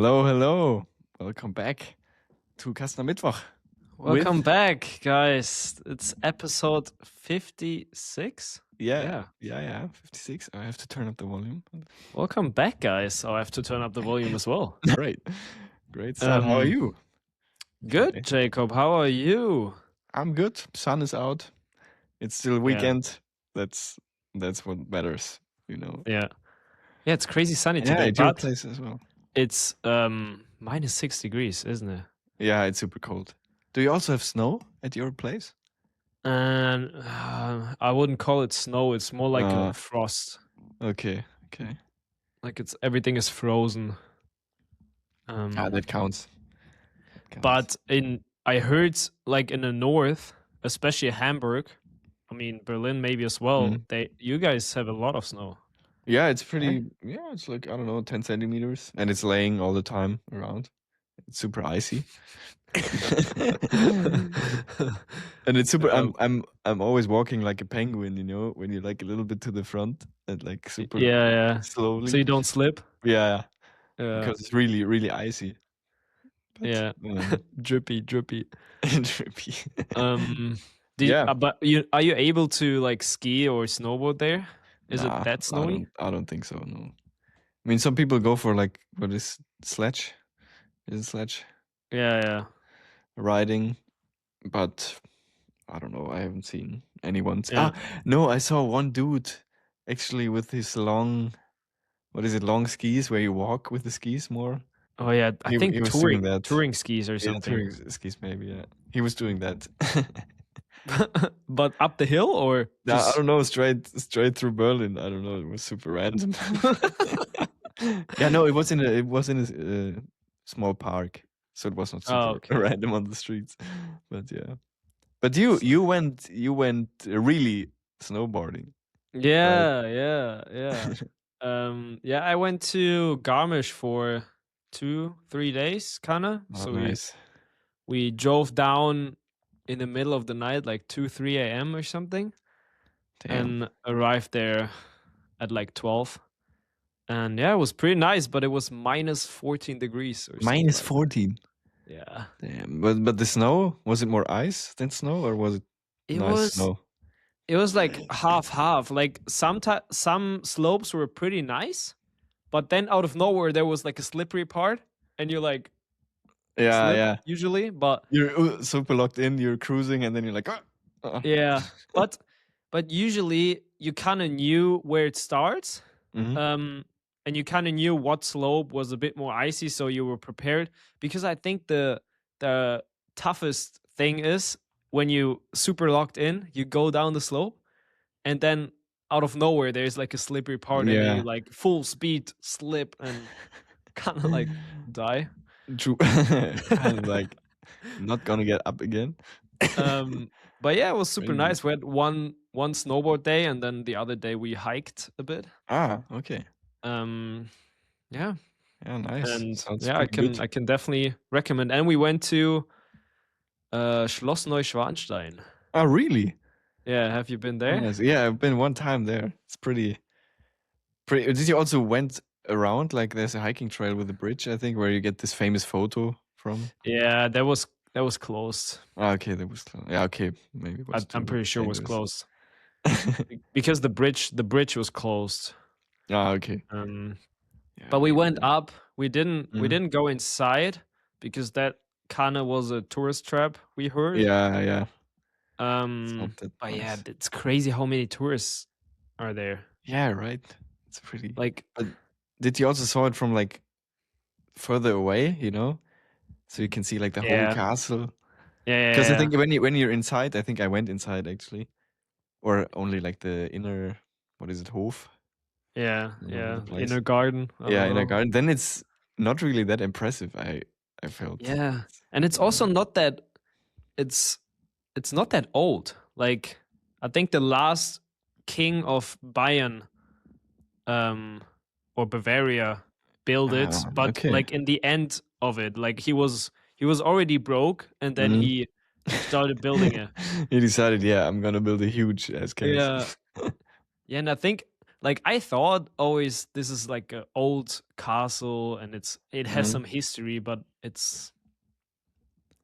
Hello, hello. Welcome back to Kastner Mittwoch. Welcome back, guys. It's episode 56. Yeah. 56. I have to turn up the volume. Welcome back, guys. Oh, I have to turn up the volume as well. Great start. How are you? Good, Okay. Jacob. How are you? I'm good. Sun is out. It's still weekend. That's what matters, you know. Yeah, it's crazy sunny Yeah, today, at your but place as well. it's minus 6 degrees, isn't it? Yeah, it's super cold. Do you also have snow at your place? And I wouldn't call it snow. It's more like a frost. Okay. Like everything is frozen. That counts. But I heard like in the north, especially Hamburg, I mean Berlin maybe as well. You guys have a lot of snow. Yeah, it's pretty. Yeah, it's like I don't know, 10 centimeters, and it's laying all the time around. It's super icy, and it's super. I'm always walking like a penguin, you know, when you're like a little bit to the front and like super slowly. So you don't slip. Yeah. Because it's really really icy. But, drippy. Drippy. But are you able to like ski or snowboard there? Is it that snowy? I don't think so. No. I mean, some people go for like what is sledge? Is it sledge? Yeah. Riding, but I don't know. I haven't seen anyone. Yeah. No, I saw one dude actually with his long skis where you walk with the skis more. Oh yeah, I think he was doing that. touring skis or something. Yeah, touring skis maybe. Yeah, he was doing that. But up the hill or? I don't know. Straight through Berlin. I don't know. It was super random. Yeah, no, it was in a small park, so it was not super random on the streets. But yeah, but you went really snowboarding. Yeah. I went to Garmisch for 2-3 days, kinda. So nice. We drove down in the middle of the night, like 2-3 a.m. or something. Damn. And arrived there at like 12. And yeah, it was pretty nice, but it was minus 14 degrees or something. Minus 14? Yeah. Damn. But the snow, was it more ice than snow, or was it snow? It was like half. Like some slopes were pretty nice, but then out of nowhere there was like a slippery part, and you're like, yeah. Usually, but you're super locked in. You're cruising, and then you're like, yeah. But usually you kind of knew where it starts, and you kind of knew what slope was a bit more icy, so you were prepared. Because I think the toughest thing is when you super locked in, you go down the slope, and then out of nowhere there's like a slippery part, and you like full speed slip and kind of like die. True. Kind of like not gonna get up again. But yeah, it was super nice. We had one snowboard day, and then the other day we hiked a bit. Okay. Yeah, nice. And sounds I can definitely recommend. And we went to Schloss Neuschwanstein. Oh, really? Yeah, have you been there? Yes. Yeah, I've been one time there. It's pretty. Did you also went around? Like, there's a hiking trail with a bridge, I think, where you get this famous photo from. Yeah, that was closed. Okay, that was closed. Yeah, okay, maybe. I'm pretty sure it was closed because the bridge was closed. Okay. But we went up. We didn't go inside because that kind of was a tourist trap, we heard. Yeah. But yeah, it's crazy how many tourists are there. Yeah, right. It's pretty like. But did you also saw it from like further away? You know, so you can see like the whole castle. Yeah. Because I think when you're inside, I think I went inside actually, or only like the inner. What is it, Hof? Yeah. Inner garden. Inner garden. Then it's not really that impressive. I felt. Yeah, and it's also not that. It's not that old. Like, I think the last king of Bayern, or Bavaria, built it, but like in the end of it, like he was already broke, and then he started building it. He decided, I'm gonna build a huge ass castle. Yeah, and I think like I thought always this is like an old castle and it has some history, but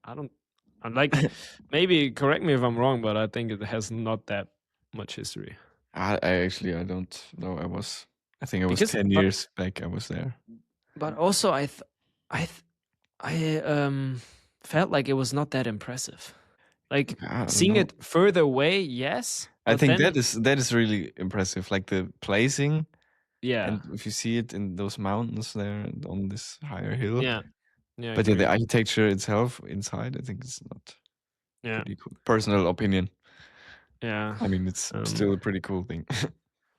I don't I'm like maybe correct me if I'm wrong, but I think it has not that much history. I don't know. I think I was Because 10 years back I was there. but also I felt like it was not that impressive. Like I don't seeing know. it further away, yes, I but think then that is really impressive. Like the placing, yeah, and if you see it in those mountains there and on this higher hill. yeah, yeah, I But yeah, the agree. architecture itself inside, I think it's not Yeah, pretty cool. Personal opinion. yeah. I mean, it's still a pretty cool thing.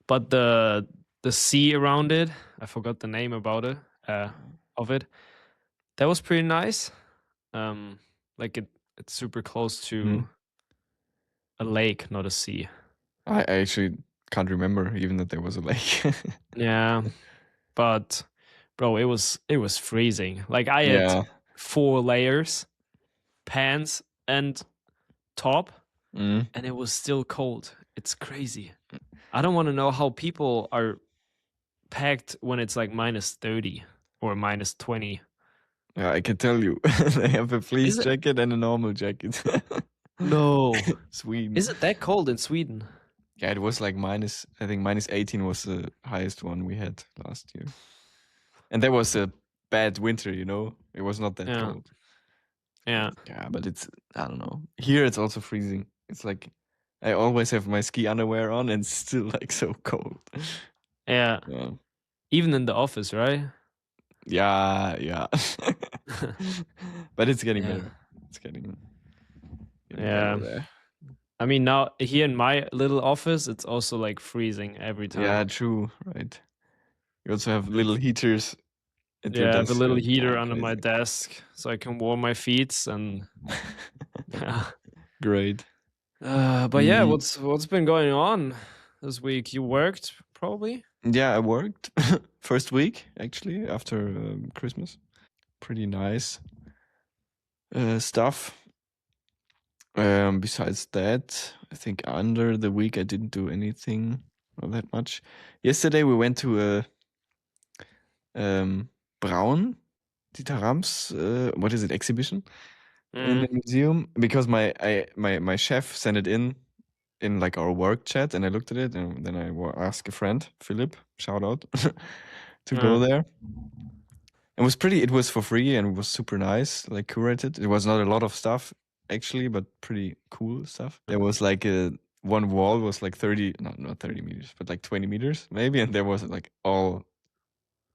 But the sea around it, I forgot the name about it, of it. That was pretty nice. Like it's super close Mm. to a lake, not a sea. I actually can't remember even that there was a lake. Yeah, but bro, it was freezing. Like I had Yeah. 4 layers, pants and top, Mm. and it was still cold. It's crazy. I don't want to know how people are packed when it's like -30 or -20. Yeah, I can tell you. They have a fleece Is it? jacket and a normal jacket. No. Sweden. Is it that cold in Sweden? Yeah, it was like I think -18 was the highest one we had last year. And that was a bad winter, you know? It was not that Yeah. cold. Yeah. Yeah, but I don't know. Here it's also freezing. It's like I always have my ski underwear on and it's still like so cold. Yeah. Yeah. Even in the office, right? Yeah. But it's getting Yeah. better. It's getting Yeah. better there. I mean, now here in my little office, it's also like freezing every time. Yeah, true, right. You also have little heaters at your Yeah, I have a desk. little Yeah, heater under my crazy. desk so I can warm my feet and yeah. Great. But yeah, what's been going on this week? You worked probably? Yeah, I worked first week actually after Christmas. Pretty nice stuff. Besides that, I think under the week I didn't do anything not that much. Yesterday we went to a Braun, Dieter Rams, what is it, exhibition in the museum, because my chef sent it in like our work chat, and I looked at it, and then I asked a friend, Philip, shout out, to go there. It was for free and it was super nice, like curated. It was not a lot of stuff actually, but pretty cool stuff. There was like one wall was like 30, not 30 meters, but like 20 meters maybe, and there was like all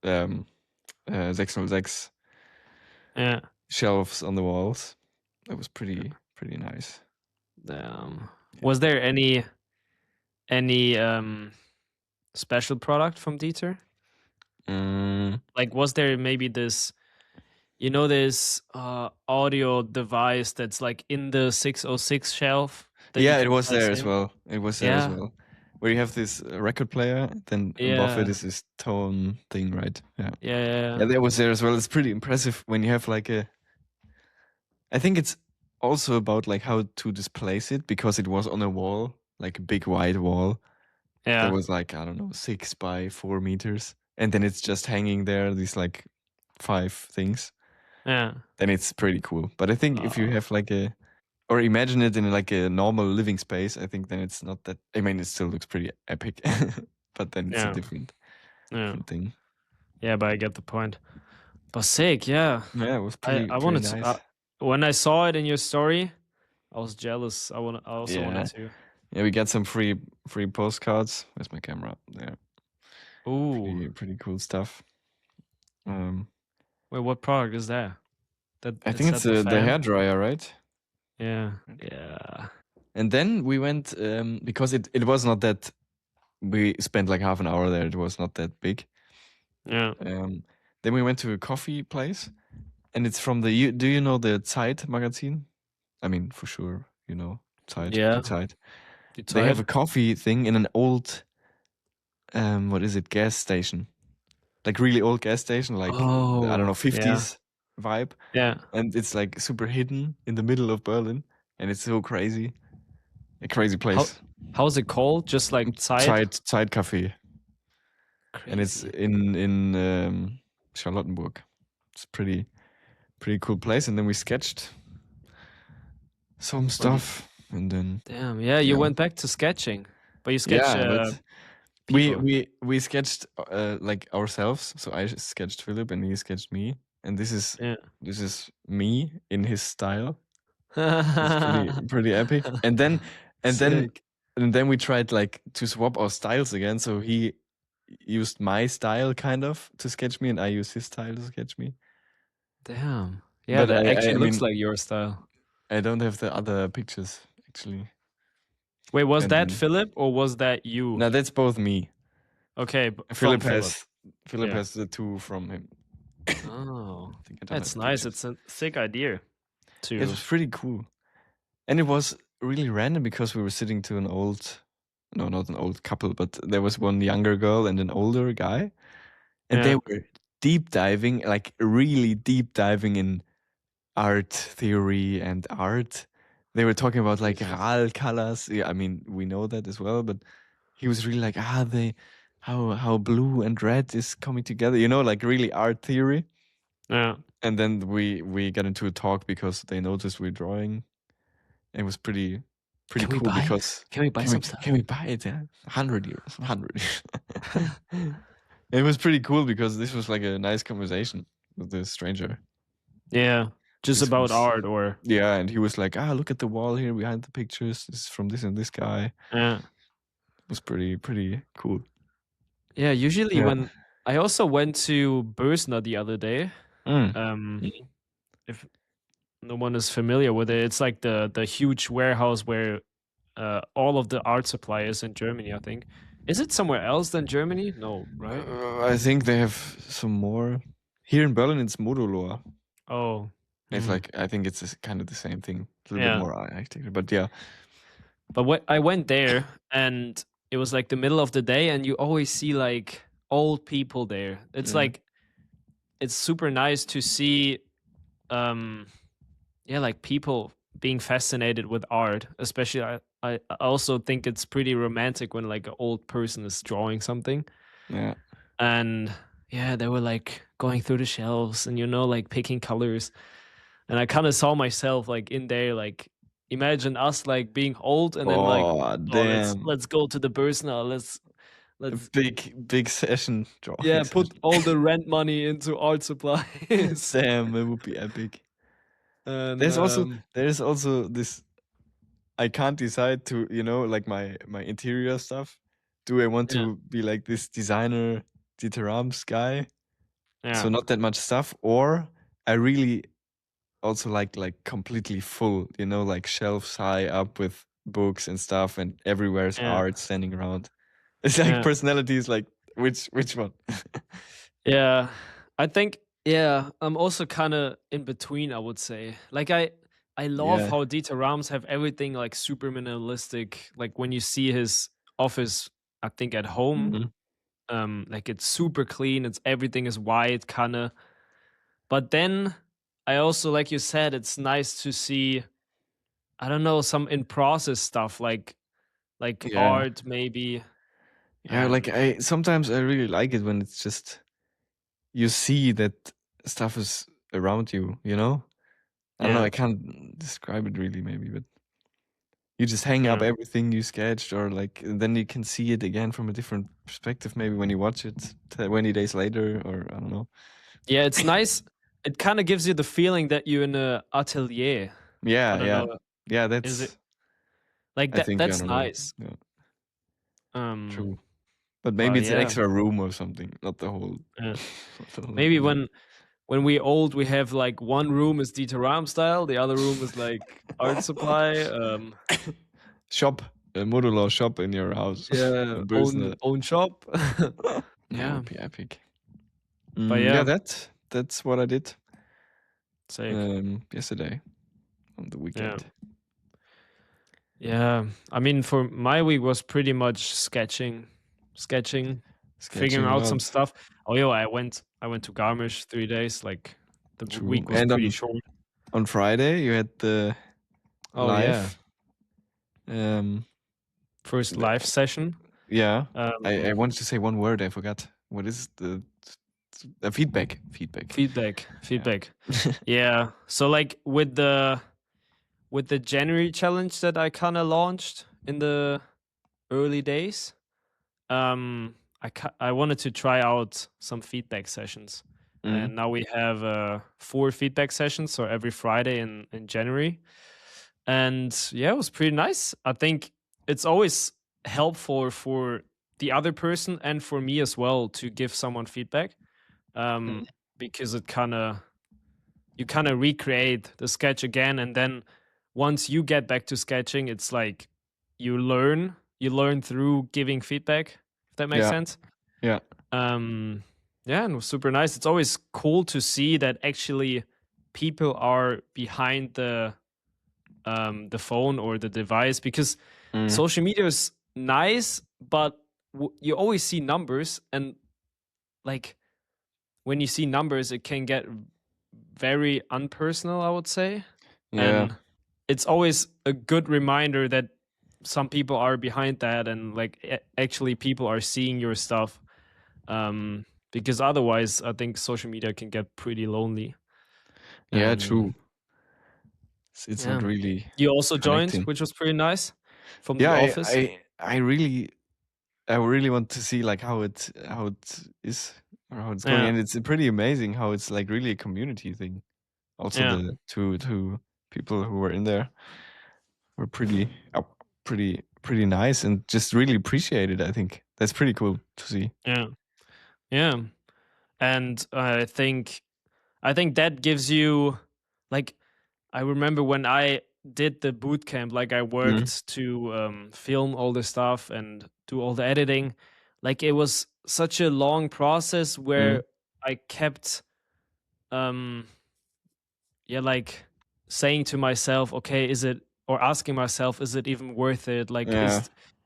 606 Yeah. shelves on the walls. That was pretty nice. Was there any special product from Dieter? Like, was there maybe this, this audio device that's like in the 606 shelf? Yeah, it was there as well. It was there as Yeah. well. Where you have this record player, then above it Yeah. is this tone thing, right? Yeah. Yeah. Yeah, that was there as well. It's pretty impressive when you have like I think it's also about like how to displace it, because it was on a wall, like a big wide wall. Yeah. That was like, I don't know, 6 by 4 meters. And then it's just hanging there, these like 5 things. Yeah. Then it's pretty cool. But I think if you have like or imagine it in like a normal living space, I think then it's not that, I mean, it still looks pretty epic, but then it's a different thing. Yeah, but I get the point. But sick, yeah. Yeah, it was I pretty wanted nice. to. When I saw it in your story, I was jealous. I also wanted to. Yeah, we got some free postcards. Where's my camera? There. Ooh, pretty cool stuff. Wait, what product is that? I think it's the hair dryer, right? Yeah, yeah. And then we went because it was not that. We spent like half an hour there. It was not that big. Yeah. Then we went to a coffee place, and it's from the. Do you know the Zeit magazine? I mean, for sure, you know Zeit. Yeah. Die Zeit. They have a coffee thing in an old, what is it? Gas station, like really old gas station, like I don't know, 50s vibe. Yeah. And it's like super hidden in the middle of Berlin, and it's so crazy. A crazy place. How's it called? Just like Zeit? Zeit Cafe. and it's Crazy. in Charlottenburg. It's pretty cool place. And then we sketched some But stuff, and then damn, yeah, you yeah, went back to sketching, but you sketch yeah. But people. we sketched like ourselves. So I sketched Philip, and he sketched me. And Yeah. this is me in his style. It's pretty epic. And then and then Sick. and then we tried like to swap our styles again. So he used my style kind of to sketch me, and I used his style to sketch me. Damn. Yeah, But that actually I looks mean, like your style. I don't have the other pictures actually. Wait, was And that then Philip or was that you? now that's both me. Okay, from Philip Philip. Yeah. has the two from him. Oh, I think I don't have that's the nice. pictures. It's a sick idea It to. was pretty cool. And it was really random because we were sitting to an old, no, not an old couple, but there was one younger girl and an older guy. And they Yeah. were deep diving, like really deep diving in art theory and art. They were talking about like Crazy. RAL colors. Yeah, I mean, we know that as well, but he was really like, how blue and red is coming together, like really art theory. Yeah. And then we got into a talk because they noticed we're drawing. It was pretty Can we cool buy? because Can we buy some stuff? can we buy it? Yeah, 100 euros, 100. It was pretty cool because this was like a nice conversation with the stranger. Yeah. Just This about was art or. Yeah, and he was like, look at the wall here behind the pictures. This is from this and this guy. Yeah. It was pretty cool. Yeah. Usually Yeah. when I also went to Bösner the other day. Mm. If no one is familiar with it, it's like the huge warehouse where all of the art supply is in Germany, I think. Is it somewhere else than Germany? No, right? I think they have some more. Here in Berlin, it's Modulor. Oh. It's like, I think it's kind of the same thing. A little bit Yeah. more architecture, but yeah. But I went there and it was like the middle of the day and you always see like old people there. It's like it's super nice to see like people being fascinated with art. Especially I also think it's pretty romantic when like an old person is drawing something. Yeah. And yeah, they were like going through the shelves and like picking colors. And I kind of saw myself like in there, like imagine us like being old and then like, Oh, oh, let's damn. go to the burst now. A Let's big session drawing put session. all the rent money into art supplies. Damn, it would be epic. And There's also this. I can't decide to, like my interior stuff. Do I want yeah, to be like this designer Dieter Rams guy? So yeah, not that much stuff, or I really also like completely full, like shelves high up with books and stuff, and everywhere's yeah, art standing around. It's like yeah, personalities, like which one? yeah. I think I'm also kind of in between. I would say, like I love Yeah. how Dieter Rams have everything like super minimalistic. Like when you see his office, I think at home, Mhm. like it's super clean. It's everything is white, kind of. But then I also, like you said, it's nice to see. I don't know, some in process stuff like Yeah. art maybe. Yeah, like And I sometimes I really like it when it's just you see that stuff is around you, I don't know, yeah, I can't describe it really maybe, but you just hang up yeah, everything you sketched, or like and then you can see it again from a different perspective maybe when you watch it 20 days later, or I don't know. yeah. It's nice. It kind of gives you the feeling that you're in a atelier. I Yeah, don't yeah. know. Yeah, Is it that's like I that? think I That's don't know. nice. Yeah, Um, true. But maybe but it's an yeah, extra room or something, not the whole yeah. not the whole Maybe atelier. when we old, we have like one room is Dieter Ram style, the other room is like art supply. Shop, a modular shop in your house. Yeah, In own Bösner. own shop. Yeah, Yeah, would be epic. but Yeah, yeah, that's what I did sick. yesterday on the Yeah. weekend. Yeah, I mean, for my week was pretty much sketching, figuring Sketching a out some lot. stuff. Oh, yo, I went to Garmisch 3 days. Like the True. week was And pretty short. on Friday you had the Oh yeah, live. Um first the, live session. yeah. I Um, wanted to say one word, I forgot. what is the feedback? Feedback. Yeah. So like with the January challenge that I kind of launched in the early days, I wanted to try out some feedback sessions, and now we have 4 feedback sessions, so every Friday in January, and yeah, it was pretty nice. I think it's always helpful for the other person and for me as well to give someone feedback, Mm. because you kind of recreate the sketch again, and then once you get back to sketching, it's like you learn through giving feedback, if that makes Yeah, sense. yeah, Yeah, and it was super nice. It's always cool to see that actually people are behind the phone or the device, because mm. social media is nice, but you always see numbers, and like when you see numbers, it can get very unpersonal, I would say. Yeah, And it's always a good reminder that some people are behind that, and like actually people are seeing your stuff. Because otherwise, I think social media can get pretty lonely. yeah, And true. It's not yeah, really you also joined, connecting. which was pretty nice, from the Yeah, office. I really want to see like how it is or how it's going, Yeah, and it's pretty amazing how it's like really a community thing. Also, yeah, the two people who were in there were pretty nice and just really appreciated. I think that's pretty cool to see. yeah, yeah. And I think that gives you, like, I remember when I did the boot camp, like I Mm, worked to film all the stuff and do all the editing. Like it was such a long process mm, where I kept, um, yeah, like saying to myself, okay, is it, or asking myself, is it even worth it? Like, yeah,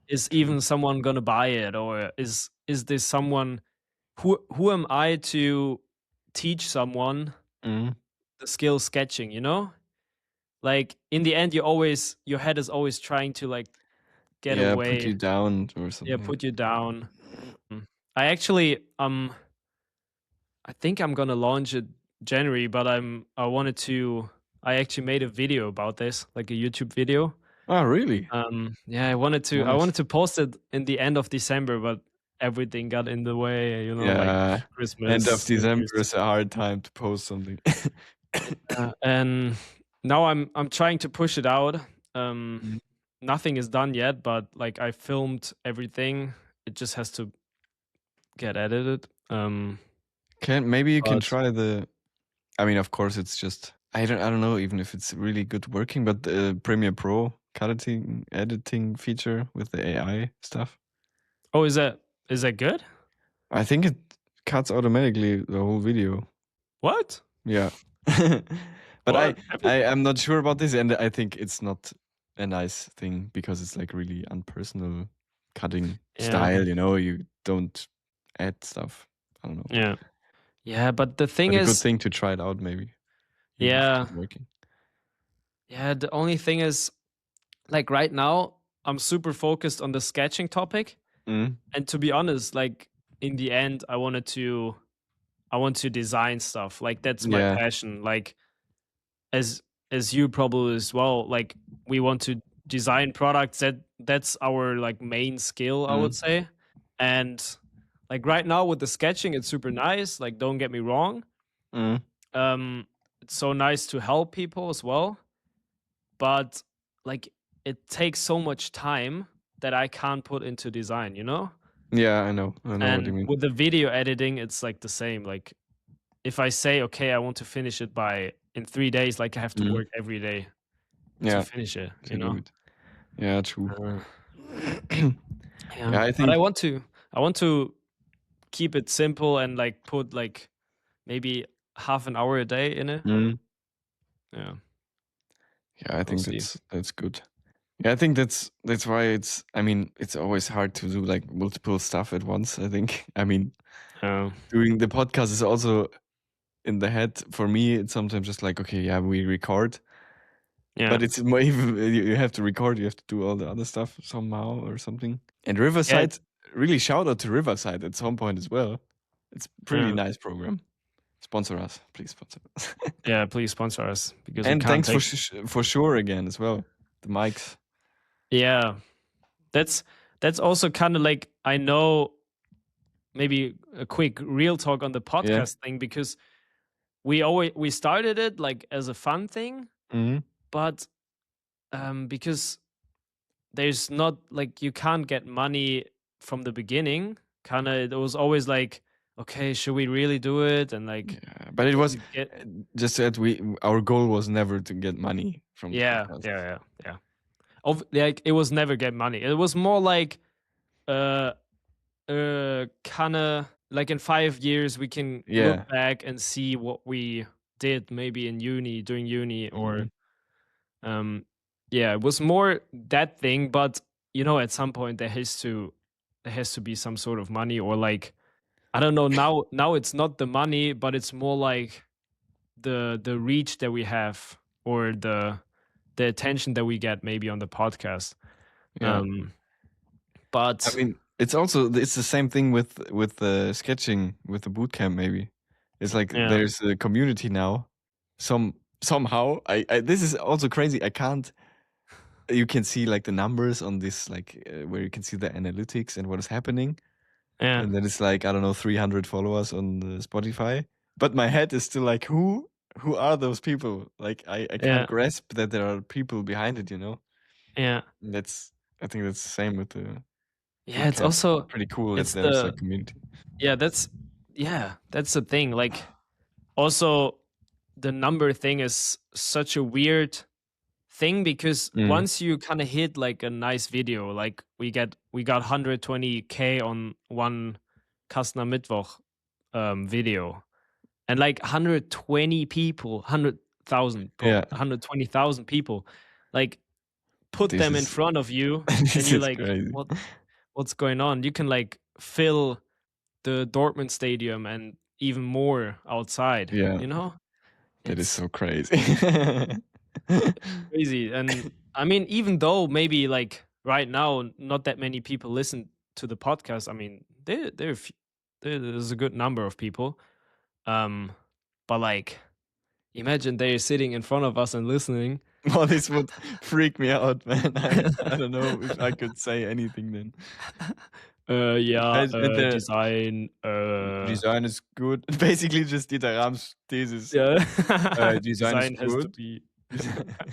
is true. even someone gonna buy it, or is this someone, who am I to teach someone Mm, the skill sketching? Like in the end, your head is always trying to like get yeah, put away, you down or yeah, something. put you down. I actually I think I'm gonna launch it January, but I actually made a video about this, like a YouTube video. Oh, really? Yeah, I wanted Nice. to post it in the end of December, but everything got in the way, like Yeah, end of Christmas, New December Year's. is a hard time to post something. And now I'm trying to push it out. Um, Mm. Nothing is done yet, but like I filmed everything. It just has to get edited. Can maybe you can But try the. I mean, of course, it's just I don't know even if it's really good working, but the Premiere Pro editing feature with the AI stuff. oh, is that good? I think it cuts automatically the whole video. What? Yeah. But What? I'm not sure about this, and I think it's not a nice thing because it's like really unpersonal cutting Yeah, style, you don't add stuff. I don't know. yeah, yeah. But the thing But a good is, thing to try it out maybe, even if it's yeah, not working. yeah. The only thing is, like right now, I'm super focused on the sketching topic, Mm. and to be honest, like in the end, I want to design stuff. Like that's my Yeah. passion. Like as you probably as well, like we want to design products, that's our like main skill, I would Mm. say. And like right now with the sketching, it's super nice, like don't get me wrong. Mm. It's so nice to help people as well, but like it takes so much time that I can't put into design. Yeah, I know. I know what you And mean. with the video editing, it's like the same. Like if I say, okay, I want to finish it by in 3 days, like I have to Mm. work every day to Yeah, finish it, to do it. Yeah, true. Uh, Yeah, yeah, I but think I want to keep it simple and like put like maybe half an hour a day in it. mm, Yeah, yeah, I we'll think see. that's good. Yeah, I think that's why I mean, it's always hard to do like multiple stuff at once, I think. I mean, Uh, doing the podcast is also in the head. For me, it's sometimes just like, okay, yeah, we record, yeah, but it's more even you have to record, you have to do all the other stuff somehow or something. And yeah, Riverside, really shout out to Riverside at some point as well. It's pretty nice program. Sponsor us, please sponsor us. Yeah, please sponsor us because we And can't thanks take. for sure again as well. The mics. Yeah, that's also kind of like, I know, maybe a quick real talk on the Yeah. podcast thing, because we started it like as a fun thing, Mhm. but because there's not like, you can't get money from the beginning. Kind of, it was always like, okay, should we really do it? And like, Yeah, but it does was it get? just that our goal was never to get money from the Yeah, podcast. yeah, yeah, yeah. Like, it was never get money. It was more like, uh, kind of like, in 5 years we can Yeah. look back and see what we did, maybe during uni, or Mhm. yeah, it was more that thing. But at some point there has to be some sort of money, or like, I don't know, now it's not the money, but it's more like the reach that we have, or the attention that we get maybe on the podcast. Yeah. I But mean, it's the same thing with the sketching with the boot camp. Maybe it's like yeah, there's a community now. Somehow I this is also crazy. I can't. You can see like the numbers on this, like where you can see the analytics and what is happening, yeah, and then it's like, I don't know, 300 followers on the Spotify. But my head is still like, who are those people? Like I can't yeah, grasp that there are people behind it. yeah, That's I think that's the same with the yeah. boot It's camp. also, Pretty cool that it's there's a the community. yeah, that's the thing. Like, also, the number thing is such a weird thing, because Mm. once you kind of hit like a nice video, like we got 120K on one Kastner Mittwoch video, and like 120 people, 100,000, Yeah, 120,000 people, like, put this them in is front of you, and this you're is like, crazy. what's going on? You can like fill the Dortmund stadium and even more outside, Yeah, that is it's so crazy. crazy. And I mean, even though maybe like right now not that many people listen to the podcast, I mean, there's a good number of people, um but like, imagine they're sitting in front of us and listening. Well, this would freak me out, man. I don't know if I could say anything then. Yeah, The design, design is good. Basically, just Dieter Rams' thesis. yeah. Design is Design has to good. be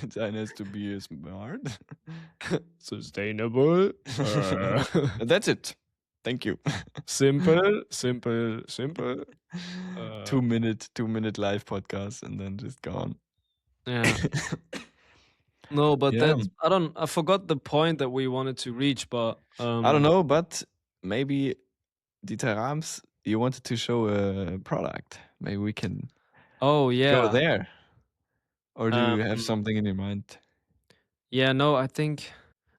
Design has to be smart. sustainable, That's it. Thank you. simple, simple, simple. 2 minute live podcast and then just gone. Yeah. No, but Yeah. I forgot the point that we wanted to reach, but I don't know, but maybe Dieter Rams, you wanted to show a product. Maybe we can oh go yeah. there. Or do you have Um something in your mind? yeah, no, I think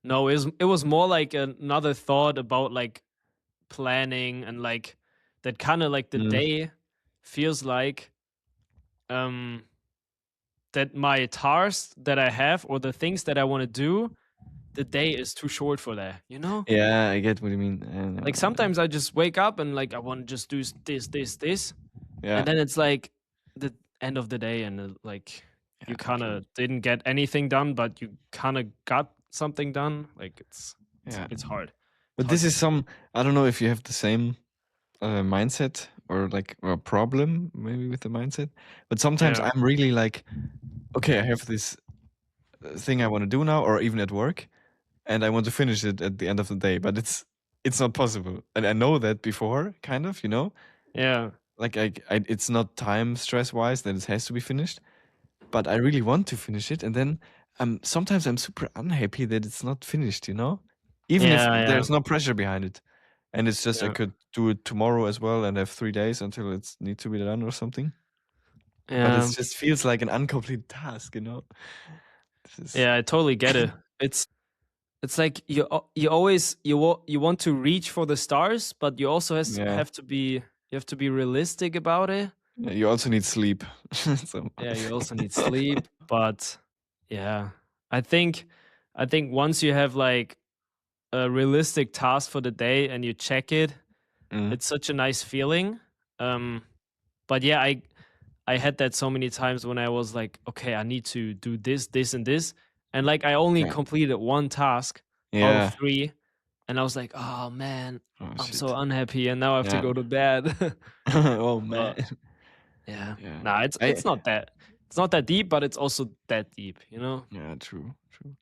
no, it was more like another thought about like planning, and like that kind of like the Mm. day feels like that my tasks that I have, or the things that I want to do, the day is too short for that. Yeah, I get what you mean. Like, sometimes I just wake up and like I want to just do this, Yeah. and then it's like the end of the day, and like you Yeah, kind true. of didn't get anything done, but you kind of got something done. Like, Yeah. it's hard. But this is I don't know if you have the same mindset or like a problem maybe with the mindset. But sometimes Yeah, I'm really like, okay, I have this thing I want to do now, or even at work, and I want to finish it at the end of the day. But it's not possible, and I know that before, kind of, yeah, like it's not time stress wise that it has to be finished, but I really want to finish it, and then sometimes I'm super unhappy that it's not finished, even if yeah, yeah, there's no pressure behind it, and it's just I yeah, could do it tomorrow as well and have 3 days until it's need to be done or something. But it yeah, just feels like an incomplete task. This is yeah. I totally get it. It's like you always you want to reach for the stars, but you also yeah. have to be realistic about it. Yeah, you also need sleep. So, Yeah, you also need sleep, but yeah, I think once you have like a realistic task for the day and you check it, mm, it's such a nice feeling. But yeah, I had that so many times when I was like, okay, I need to do this, this, and this, and like I only Yeah. completed one task out of Yeah. 3, and I was like, oh man, Oh I'm so shit. unhappy, and now I have to Yeah. go to bed. Oh man. But yeah, Yeah. nah, I it's not that deep, but it's also that deep, you know? Yeah, true, true.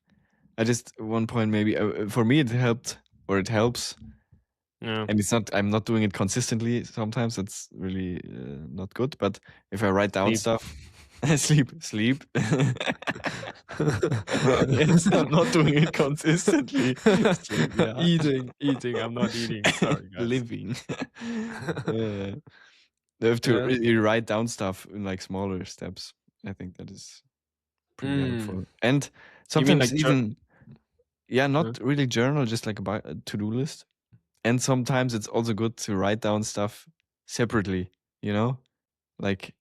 I just one point maybe for me it helped or it helps, Yeah. and I'm not doing it consistently. Sometimes it's really not good. But if I write down Sleep. stuff, sleep. Yes, I'm not doing it consistently. Sleep, yeah. Eating. I'm not eating. Sorry, guys. Living. Yeah. You have to Yeah. really write down stuff in like smaller steps. I think that is pretty Mm. helpful. And You mean sometimes like even, yeah, uh, not really journal, just like a to-do list. And sometimes it's also good to write down stuff separately, you know? Like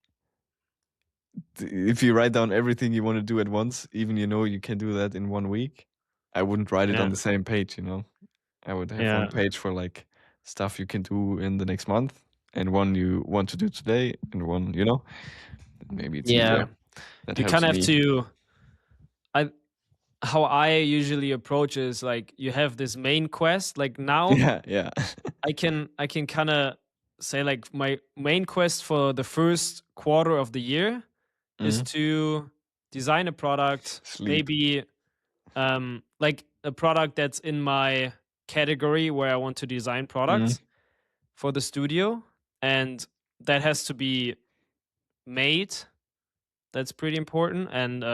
if you write down everything you want to do at once, even you know you can do that in 1 week, I wouldn't write it on yeah, the same page, you know? I would have one yeah, page for like stuff you can do in the next month and one you want to do today and one, you know? Maybe it's yeah. easier. That You helps kind of have me. to. I How I usually approach is like you have this main quest. Like now, Yeah, yeah. I can kind of say like my main quest for the first quarter of the year is Mhm. to design a product, Sleep. maybe like a product that's in my category where I want to design Mhm. products for the studio, and that has to be made. That's pretty important, and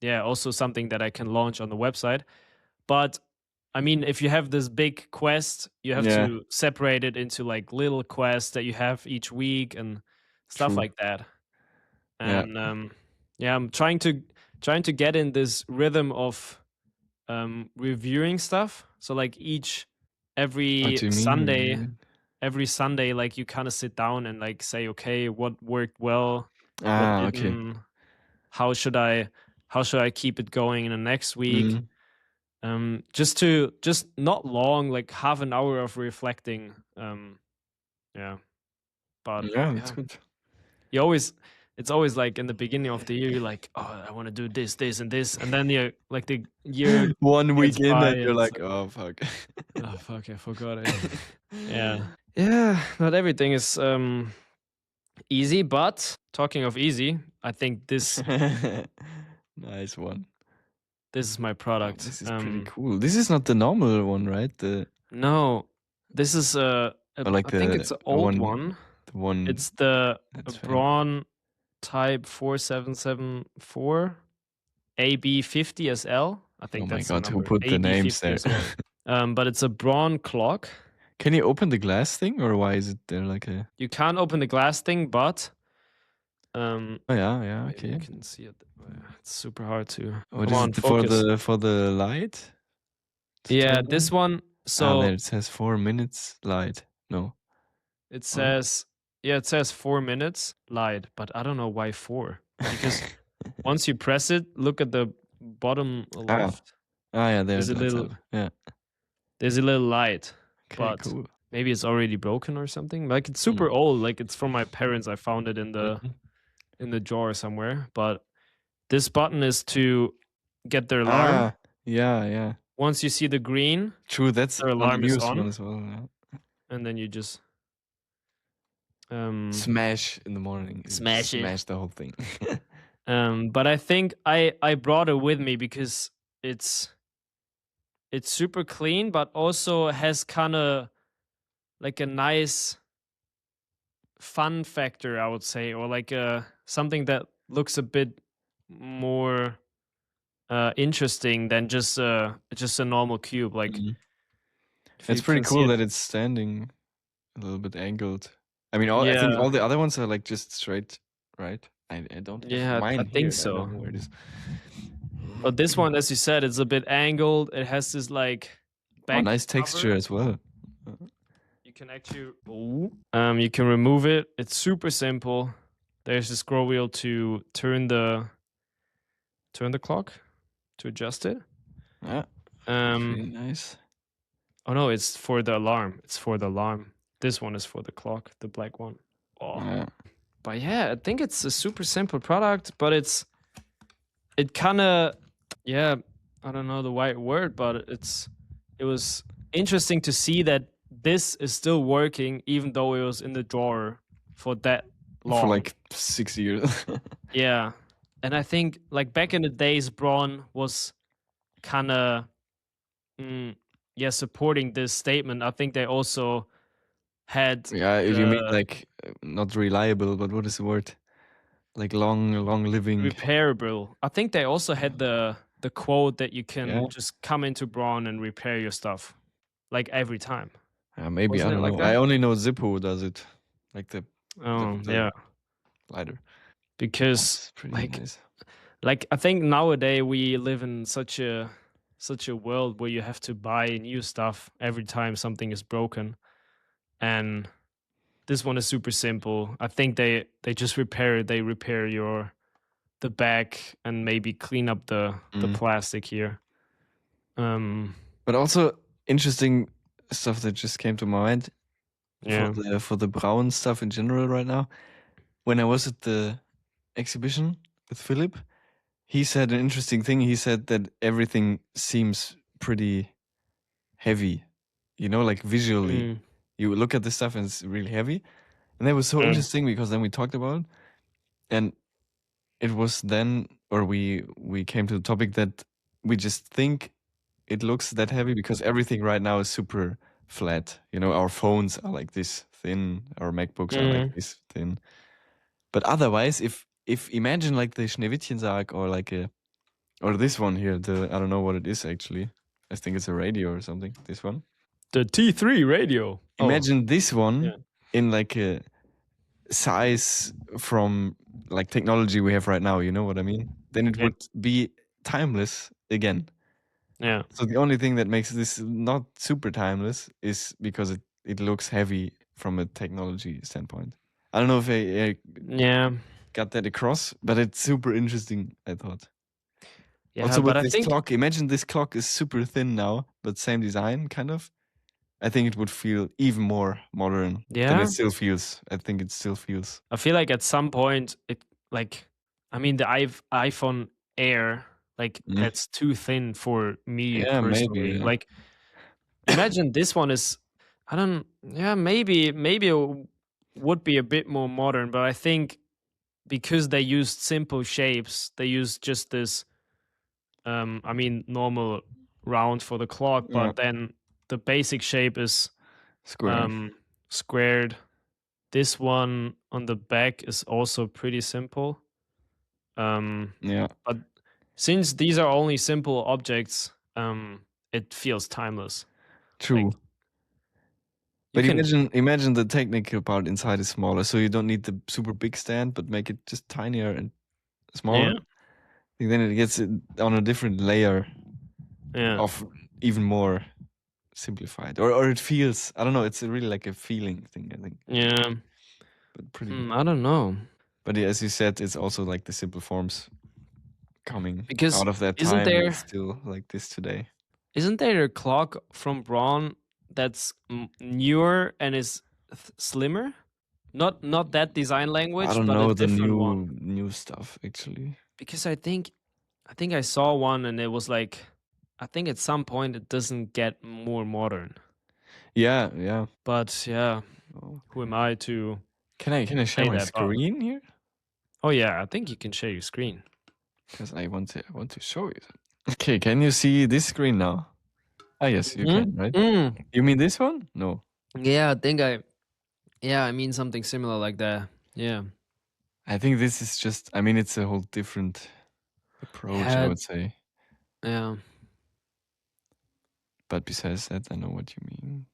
yeah, also something that I can launch on the website. But I mean, if you have this big quest, you have Yeah, to separate it into like little quests that you have each week and stuff true. like that. Yeah. And yeah, I'm trying to get in this rhythm of reviewing stuff. So like What every do you mean Sunday, reviewing? like you kind of sit down and like say, okay, what worked well, what Ah, okay. didn't, how should I how should I keep it going in the next week? Mhm. Just not long, like half an hour of reflecting. Yeah, but Yeah, that's yeah, good. you always it's always like in the beginning of the year, you're like, oh, I want to do this, this, and this, and then you like the year 1 week gets in by, and you're and it's like, like, "Oh, fuck." oh fuck, I forgot it. Yeah, yeah. Not everything is easy, but talking of easy, I think Nice one. this is my Oh, product. this is pretty cool. This is not the normal one, right? No, this is Or like I think it's an old one. the one It's the that's famous. Braun Type 4774 AB50SL. I Oh think my that's the god, who number. put the names there? AB50SL. But it's a Braun clock. Can you open the glass thing, or why is it there like a? You can't open the glass thing, but Oh yeah, yeah, maybe you okay. can see it. It's super hard to. What Come is on, it focus. for the light to Yeah, turn this on? one. Ah, there So it says 4 minutes light. No, it or says, yeah, it says 4 minutes light, but I don't know why four. Because once you press it, look at the bottom ah left. yeah, there There's it a lights little up. Yeah. there's a little light, Okay, but cool. maybe it's already broken or something. Like it's Mm. super old. Like it's from my parents. I found it Mhm. in the drawer somewhere. But this button is to get their alarm. Ah, yeah, yeah. Once you see the green, True, that's their on the alarm is newest one on, as well. Yeah. and then you just um Smash in the morning. You smash it. smash the whole thing. But I think I brought it with me because it's it's super clean, but also has kind of like a nice fun factor, I would say, or like something that looks a bit more interesting than just a normal cube. Like Mhm. if It's you pretty can see cool it, that it's standing a little bit angled. I mean, I think yeah, all the other ones are like just straight, right? I don't have yeah, I mine think here. I don't so. know where it is. But this one, as you said, it's a bit angled. It has this like Oh, back nice texture cover. as well. You can actually, you can remove it. It's super simple. There's a scroll wheel to turn the clock to adjust it. Yeah, Um, pretty nice. oh no, it's for the alarm. It's for the alarm. This one is for the clock, the black one. Oh. Yeah. But yeah, I think it's a super simple product, but it kind of, yeah, I don't know the right word, but it was interesting to see that this is still working even though it was in the drawer for that long. For like 6 years. Yeah. And I think like back in the days, Braun was kind of, supporting this statement. I think they also had Yeah, if you mean like not reliable, but what is the word? Like long living. repairable. I think they also had the quote that you can Yeah. just come into Braun and repair your stuff, like every time. Maybe Wasn't I it don't like know. that? I only know Zippo does it, like the Yeah, lighter. because That's pretty nice. like I think nowadays we live in such a world where you have to buy new stuff every time something is broken, and this one is super simple. I think they just repair it. They repair the back and maybe clean up the plastic here. But also interesting stuff that just came to my mind. Yeah. For the Braun stuff in general right now. When I was at the exhibition with Philip, he said an interesting thing. He said that everything seems pretty heavy, like visually. You look at this stuff and it's really heavy. And that was so interesting because then we talked about it, and it was then, or we came to the topic that we just think it looks that heavy because everything right now is super flat. Our phones are like this thin, our MacBooks are like this thin. But otherwise, if imagine like the Schneewittchen-Sarg or this one here, I don't know what it is actually. I think it's a radio or something. This one. The T3 radio. Imagine this one in like a size from like technology we have right now. You know what I mean? Then it would be timeless again. Yeah. So the only thing that makes this not super timeless is because it looks heavy from a technology standpoint. I don't know if I got that across, but it's super interesting, I thought. Yeah, also but with this clock, imagine this clock is super thin now, but same design, kind of. I think it would feel even more modern than it still feels. I think it still feels. I feel like at some point it the iPhone Air, like that's too thin for me personally. Maybe. Like imagine this one is maybe it would be a bit more modern, but I think because they used simple shapes, they used just this normal round for the clock, but then the basic shape is squared. This one on the back is also pretty simple. But since these are only simple objects, it feels timeless. True. But imagine the technical part inside is smaller, so you don't need the super big stand, but make it just tinier and smaller. And then it gets on a different layer of even more simplified, or it feels. I don't know. It's really like a feeling thing, I think. Yeah. But pretty. I don't know. But as you said, it's also like the simple forms coming because out of that isn't time. There it's still like this today? Isn't there a clock from Braun that's newer and is slimmer? Not that design language, I don't but know a the different one. new stuff actually. Because I think I saw one and it was like, I think at some point it doesn't get more modern. Yeah. But yeah, who am I to? Can I share my screen here? Oh yeah, I think you can share your screen. Because I want to show you. Okay, can you see this screen now? Ah, yes, you can, right? You mean this one? No. Yeah, I mean something similar like that. Yeah. I think this is just, it's a whole different approach, I would say. Yeah. But besides that, I know what you mean.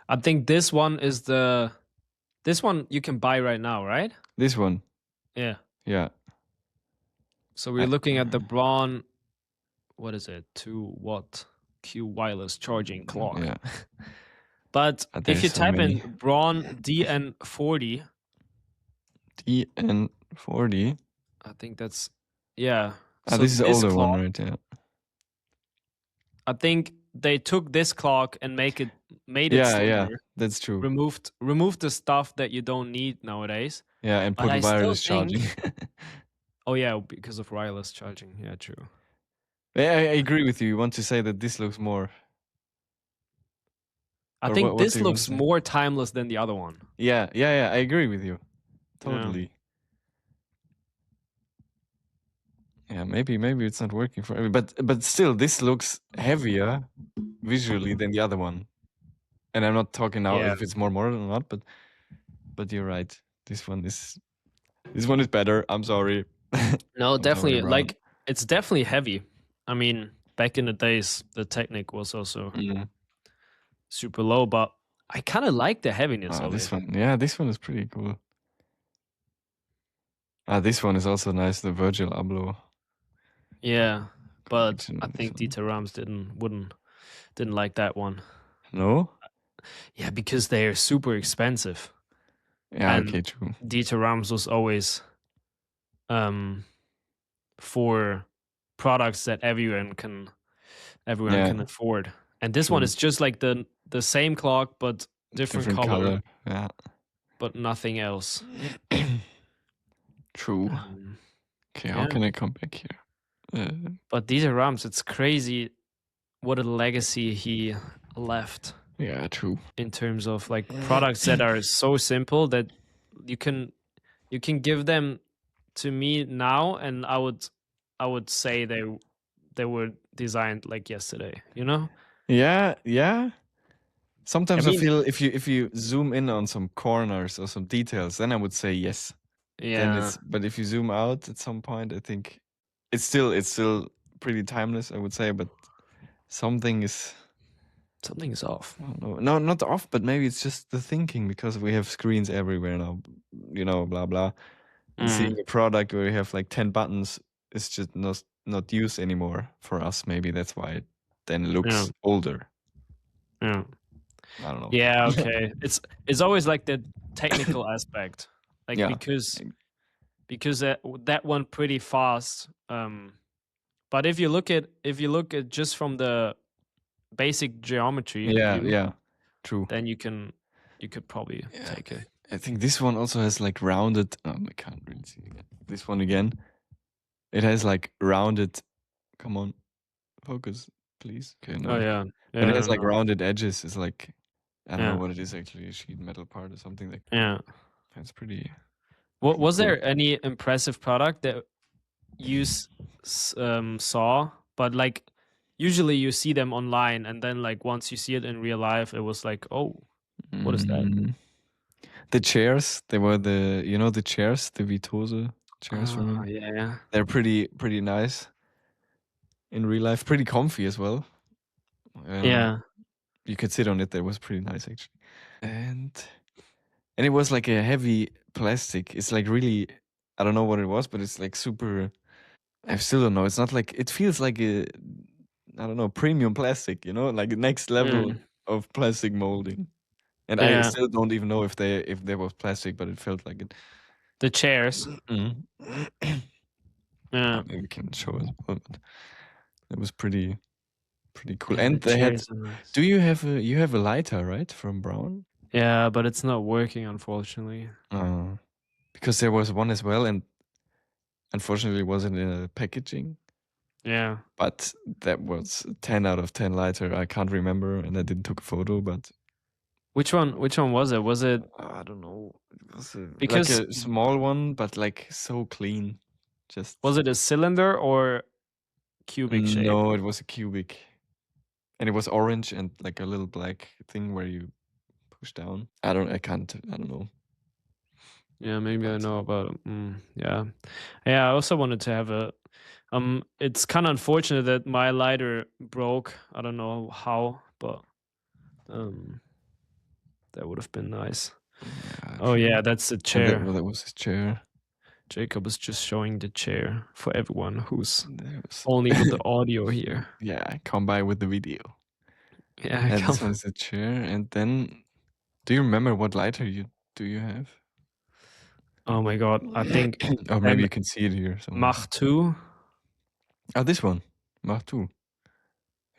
I think this one is this one you can buy right now, right? This one? Yeah. Yeah. So we're looking at the Braun, what is it? 2-watt Q wireless charging clock. Yeah. But if you type in Braun DN40. DN40? I think that's, yeah. So this is the older one, right? Yeah. I think they took this clock and made it Yeah, slimmer, that's true. removed the stuff that you don't need nowadays. Yeah, and But put I still wireless charging. think, oh yeah, because of wireless charging. Yeah, true. I agree with you. You want to say that this looks more, I or think what do this you want to looks say? more timeless than the other one. Yeah. I agree with you. Yeah. Totally. Yeah, maybe it's not working for every, but still, this looks heavier visually than the other one. And I'm not talking now Yeah. if it's more modern or not, but you're right. This one is better. I'm sorry. No, I'm sorry, definitely. Braun. Like, it's definitely heavy. I mean, back in the days, the Technic was also super low, but I kind of like the heaviness of This it. one, yeah, this one is pretty cool. This one is also nice. The Virgil Abloh. Yeah, but collection I on this think one. Dieter Rams didn't like that one. No? Yeah, because they're super expensive. Yeah, And okay, true. Dieter Rams was always for products that everyone can afford. And this one True. is just like the same clock but different color, Yeah. but nothing else. True. Okay, how Yeah. can I come back here? But Dieter Rams, it's crazy what a legacy he left. Yeah, true. In terms of like products that are so simple that you can give them to me now, and I would say they were designed like yesterday, you know? Yeah. Sometimes I mean, feel if you zoom in on some corners or some details, then I would say yes. Then yeah, but if you zoom out at some point, I think it's still pretty timeless, I would say, but something is off. I don't know. No, not off, but maybe it's just the thinking because we have screens everywhere now, blah blah. And seeing a product where you have like 10 buttons is just not used anymore for us. Maybe that's why it then looks older. Yeah. I don't know. Yeah, okay. It's always like the technical aspect. Like Yeah. because that went pretty fast. But if you look at just from the basic geometry view, Yeah. True. then you could probably take it. I think this one also has like rounded. I can't really see it. This one again. It has like rounded. Come on, focus, please. Okay, no. Oh yeah. And it has like No. rounded edges. It's like I don't know Yeah. what it is actually, a sheet metal part or something like. Yeah. That's pretty. What was cool. there any impressive product that you saw, but like usually you see them online, and then like once you see it in real life, it was like, oh, what is that? The chairs, they were the chairs, the Vitose chairs from him. Yeah. They're pretty nice in real life, pretty comfy as well. Yeah. You could sit on it. That was pretty nice actually. And it was like a heavy plastic. It's like really, I don't know what it was, but it's like super. I still don't know. It's not like it feels like a, I don't know, premium plastic. Like the next level of plastic molding. And I Yeah. still don't even know if there was plastic, but it felt like it. The chairs. Yeah. Maybe we can show it. But it was pretty cool. Yeah, the And they had. chairs are nice. Do you have a lighter, right, from Braun? Yeah, but it's not working, unfortunately. Because there was one as well, and unfortunately it wasn't in a packaging. Yeah. But that was 10 out of 10 lighter. I can't remember, and I didn't take a photo, but Which one was it? Was it I don't know. It was because like a small one, but like so clean. Just was it a cylinder or cubic shape? No, it was a cubic. And it was orange and like a little black thing where you push down. I don't know. Yeah, maybe I know about it. Yeah. Yeah, I also wanted to have a it's kind of unfortunate that my lighter broke. I don't know how, but that would have been nice. Yeah, oh true. Yeah, that's the chair. That was his chair. Jacob is just showing the chair for everyone who's only with the audio here. Yeah, come by with the video. Yeah, and this one's the chair. And then, do you remember what lighter do you have? Oh my god, I think. Or maybe you can see it here. Mach 2. Oh, this one, Mach 2.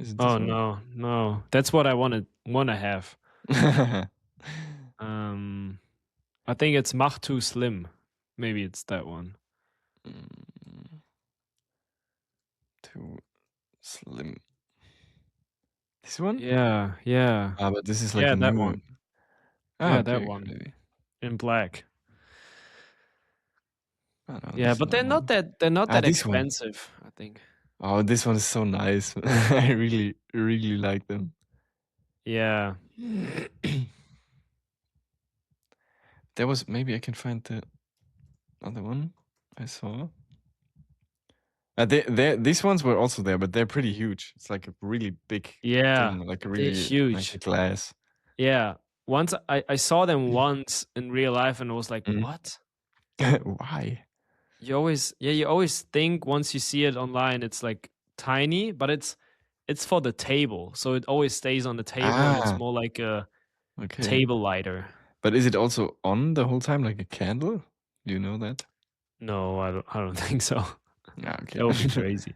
Is it this Oh one? no. That's what I wanna have. Um, I think it's Mach Too Slim. Maybe it's that one. Too slim. This one? Yeah. Ah, but this is like Yeah, a that new. one. Ah, Yeah, that okay, one crazy. in black. Oh no, Yeah, this is but not one. they're not Ah, that this one. expensive, I think. Oh, this one is so nice. I really, really like them. Yeah. There was maybe I can find the other one I saw. These ones were also there, but they're pretty huge. It's like a really big Yeah. thing, like a They're really like a huge. glass. Yeah. Once I saw them once in real life and I was like, Mhm. "What?" Why? You always think once you see it online, it's like tiny, but it's for the table. So it always stays on the table and it's Ah, more like a okay. table lighter. But is it also on the whole time like a candle? Do you know that? No, I don't think so. Yeah, okay. That would be crazy.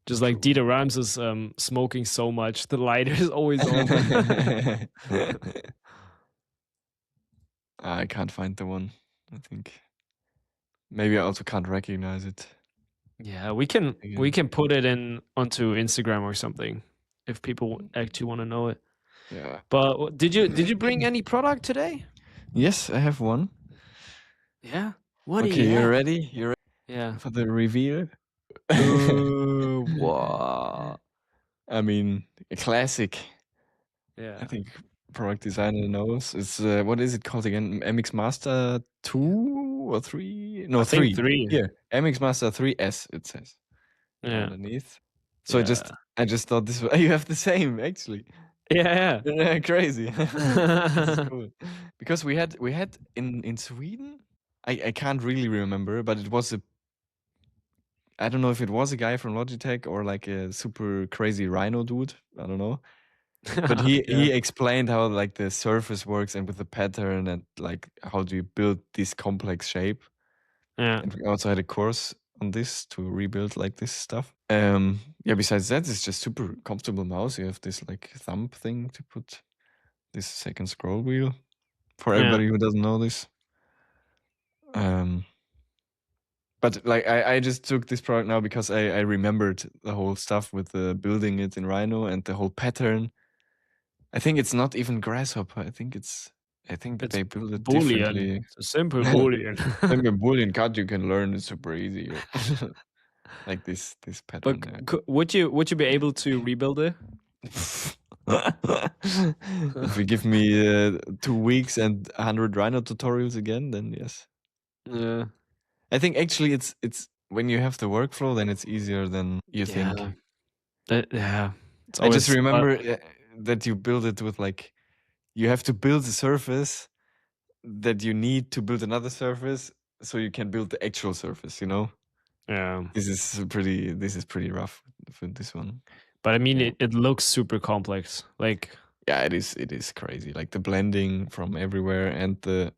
Just like True. Dieter Rams is smoking so much, the lighter is always on. I can't find the one, I think. Maybe I also can't recognize it Yeah, we can again. put it in onto Instagram or something if people actually want to know it. Yeah. But did you bring any product today? Yes, I have one. Yeah. What do Okay, you you're have? ready? You're Yeah. ready for the reveal? What? I mean, a classic. I Yeah. think product designer knows. It's what is it called again? MX Master 2 or 3? No, I think 3. 3. Here, MX Master 3S it says Yeah. underneath. So Yeah. I just thought this was, you have the same actually. Yeah, Yeah, crazy. This is yeah. cool. Because we had in Sweden, I can't really remember, but it was a I don't know if it was a guy from Logitech or like a super crazy Rhino dude. I don't know. But Yeah. he explained how like the surface works and with the pattern and like how do you build this complex shape. Yeah. And we also had a course on this to rebuild like this stuff. Yeah, besides that, it's just super comfortable mouse. You have this like thumb thing to put this second scroll wheel for Yeah. everybody who doesn't know this. But like I just took this product now because I remembered the whole stuff with the building it in Rhino and the whole pattern. I think it's not even Grasshopper. I think It's they build it Boolean. differently. It's a simple Boolean. Maybe a Boolean card you can learn is super easy. Like this But pattern there. would you be able to rebuild it? If you give me 2 weeks and 100 Rhino tutorials again, then yes. Yeah. I think actually it's when you have the workflow, then it's easier than you think. Yeah. Yeah. It's I just always remember that you build it with like you have to build the surface that you need to build another surface so you can build the actual surface, you know? yeah. This is pretty rough for this one. But I mean Yeah. it looks super complex. Like Yeah, it is crazy. Like the blending from everywhere and the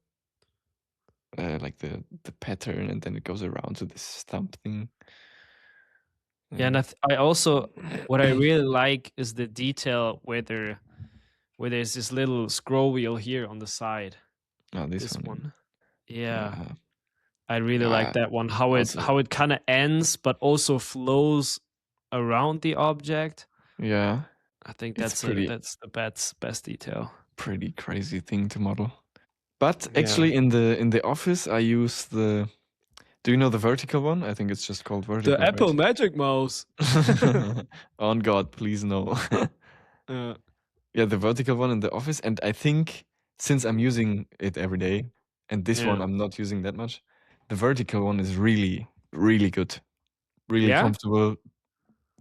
like the pattern and then it goes around to this thumb thing. yeah, and I also what I really like is the detail where there's this little scroll wheel here on the side. Oh, this This one. one. Yeah. Yeah. I really like that one. How Also, it kind of ends but also flows around the object. yeah. I think It's that's the best detail. pretty crazy thing to model. But Yeah. actually in the office I use the do you know the vertical one? I think it's just called vertical. The Apple Magic Mouse. On God, please no. Yeah, the vertical one in the office. And I think since I'm using it every day, and this one Yeah. I'm not using that much, the vertical one is really, really good. Really Yeah? comfortable.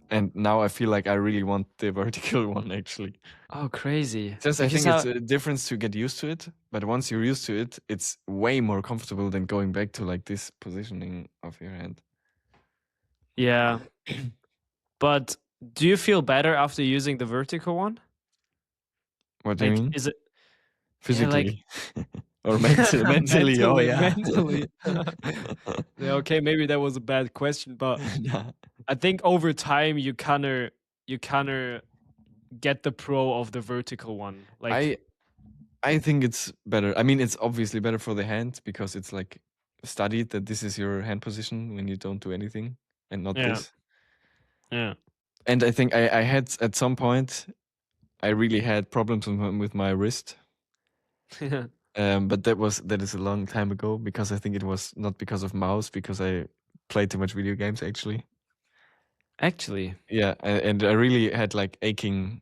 And now I feel like I really want the vertical one actually. Oh, crazy. Just I Because think it's a difference to get used to it. But once you're used to it, it's way more comfortable than going back to like this positioning of your hand. yeah. But do you feel better after using the vertical one? What do you Like, mean? is it Physically or mentally? mentally? Oh yeah. Mentally. Yeah, okay, maybe that was a bad question, but Nah. I think over time you kind of you kind of get the pro of the vertical one. Like I think it's better. I mean, it's obviously better for the hand because it's like studied that this is your hand position when you don't do anything and not yeah, this. yeah. And I think I had at some point I really had problems with my wrist. But that is a long time ago because I think it was not because of mouse, because I played too much video games actually. Actually, Yeah, and I really had like aching.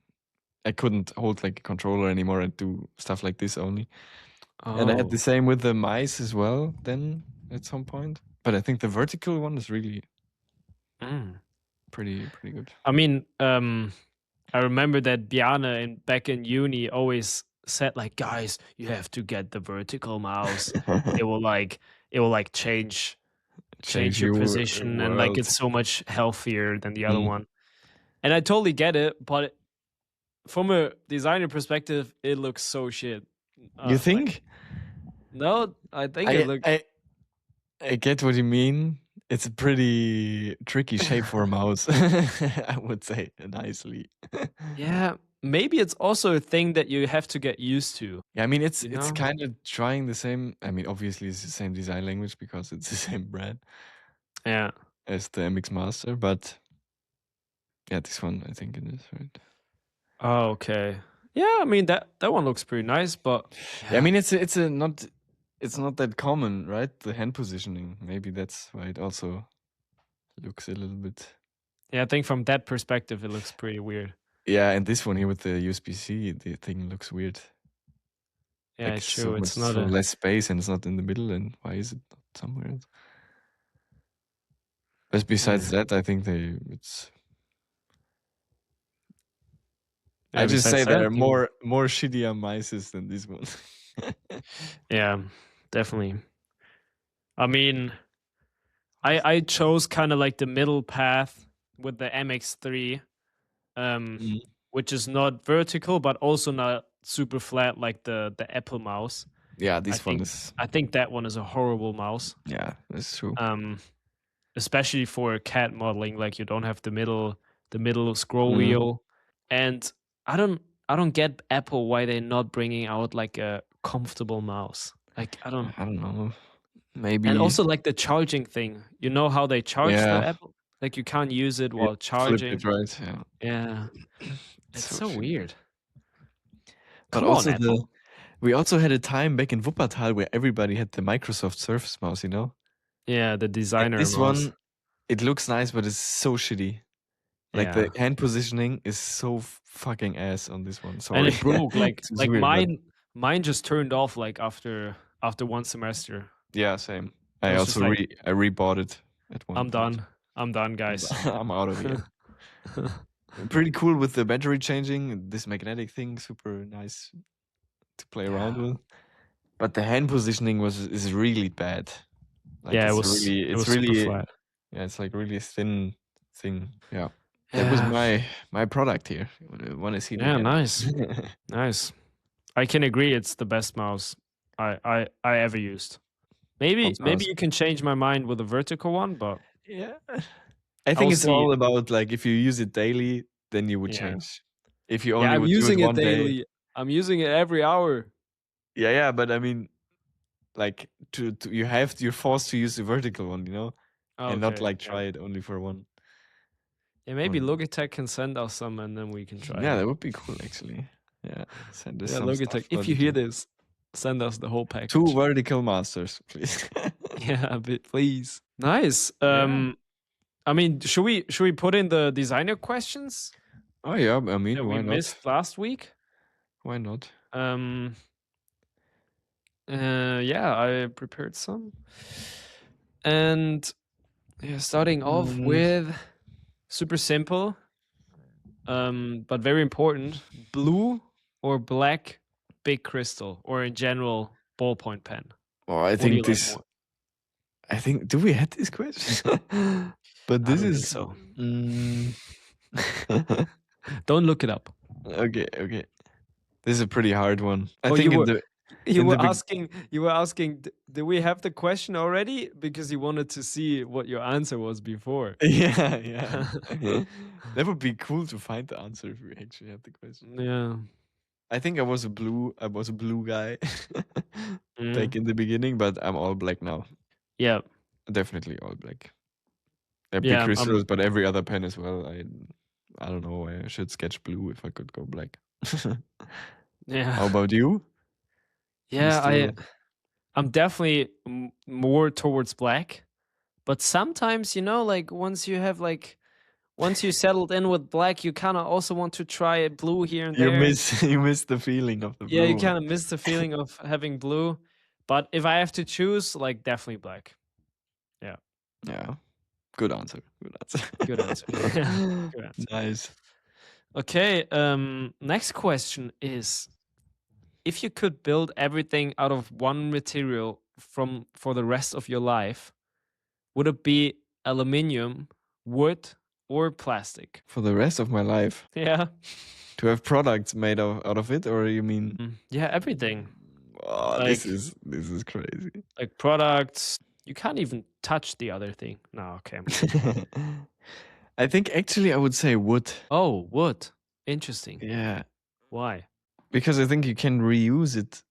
I couldn't hold like a controller anymore and do stuff like this only. And I had the oh, same with the mice as well then at some point. But I think the vertical one is really mm. pretty good. I mean, I remember that Bjarne back in uni always said like, guys, you have to get the vertical mouse. It will like change Change your your position, and like world. it's so much healthier than the other Mm. one. And I totally get it, but from a designer perspective, it looks so shit. You Like think? no, I think it I looks I I get what you mean. It's a pretty tricky shape for a mouse. I would say nicely. yeah, maybe it's also a thing that you have to get used to, Yeah, I mean it's you know? kind of trying the same. I mean, obviously it's the same design language because it's the same brand Yeah. as the MX Master, but yeah, this one I think it is, right? Oh, okay. Yeah, I mean that one looks pretty nice, but Yeah, I yeah. mean it's not that common, right? The hand positioning. Maybe that's why it also looks a little bit. Yeah, I think from that perspective it looks pretty weird. Yeah, and this one here with the USB-C, the thing looks weird. Yeah, Like so true. much, It's not so a less space, and it's not in the middle. And why is it not somewhere else? But besides yeah. that, I think it's. I Yeah, just besides say there that, are more shittier mices than this one. yeah, definitely. I mean, I chose kind of like the middle path with the MX3, um, Mhm. which is not vertical but also not super flat like the Apple mouse. Yeah, I this one think is. that one is a horrible mouse. Yeah, that's true. Um, especially for cat modeling, like you don't have the middle scroll Mhm. wheel, and I don't get Apple why they're not bringing out like a comfortable mouse. Like I don't. I don't know. And Maybe. also like the charging thing. You know how they charge the Yeah. Apple? Like you can't use it You while flip charging. it right. Yeah. Yeah. It's So so shitty. weird. But Come on, also Apple. we also had a time back in Wuppertal where everybody had the Microsoft Surface mouse, you know? Yeah, the And designer this mouse. one, it looks nice, but it's so shitty. Like the Yeah. hand positioning is so fucking ass on this one. And Sorry. it broke It's weird, but mine just turned off like after one semester. yeah, same. I I was just also like, I rebought it at one I'm point. done. I'm done, I'm guys. I'm out of here. Pretty cool with the battery changing, this magnetic thing, super nice to play around Yeah. with. But the hand positioning is really bad. Like Yeah, it it's was super really flat. yeah, it's like really thin thing. Yeah. That was Yeah. my product here. Want to see it Yeah, again? nice. Nice. I can agree it's the best mouse I ever used. Maybe Also, you can change my mind with a vertical one, but yeah. I I'll think it's see. all about like if you use it daily, then you would Yeah. change. If you Yeah, only I'm would do it using it one day, daily. I'm using it every hour. yeah, but I mean, like you're forced to use the vertical one, you know, and not Okay. like Yeah. try it only for one. Yeah, maybe One. Logitech can send us some and then we can try Yeah, it. that would be cool actually. Yeah, send us Yeah, some Logitech. stuff. If you hear this, send us the whole Two package. vertical masters, please. Yeah, a bit, please. Nice. Yeah. I mean, should we put in the designer questions Oh yeah, I that mean, we why not? missed last week? Why not? Um, yeah, I prepared some. And yeah, starting off Mm, with super simple, but very important. Blue or black big crystal, or in general, ballpoint pen. well, I What do you think like this. more? I think do we had this question? But I this don't think is. so. Mm, Don't look it up. okay. This is a pretty hard one. I Oh, think in the In the big You were asking, do we have the question already? Because you wanted to see what your answer was before. Yeah, yeah. That would be cool to find the answer if we actually had the question. Yeah. I think I was a blue guy Mm. back in the beginning, but I'm all black now. Yeah. Definitely all black. They're big Yeah. crystals, but every other pen as well. I don't know. I should sketch blue if I could go black. Yeah. How about you? You Yeah. still I'm definitely more towards black, but sometimes, like once you settled in with black, you kind of also want to try blue here and you there. miss you miss the feeling of the Yeah, you blue. kind of miss the feeling of having blue. But if I have to choose, like definitely black. Yeah. Yeah. Good answer. Good Good answer. answer. Good answer. Nice. Okay, next question is, if you could build everything out of one material for the rest of your life, would it be aluminium, wood, or plastic? For the rest of my life. Yeah. To have products made out of it, or you mean Yeah, everything. oh, Like this is crazy. like products. You can't even touch the other thing. No, okay, I'm kidding. I think actually I would say wood. Oh, wood. Interesting. Yeah. Why? Because I think you can reuse it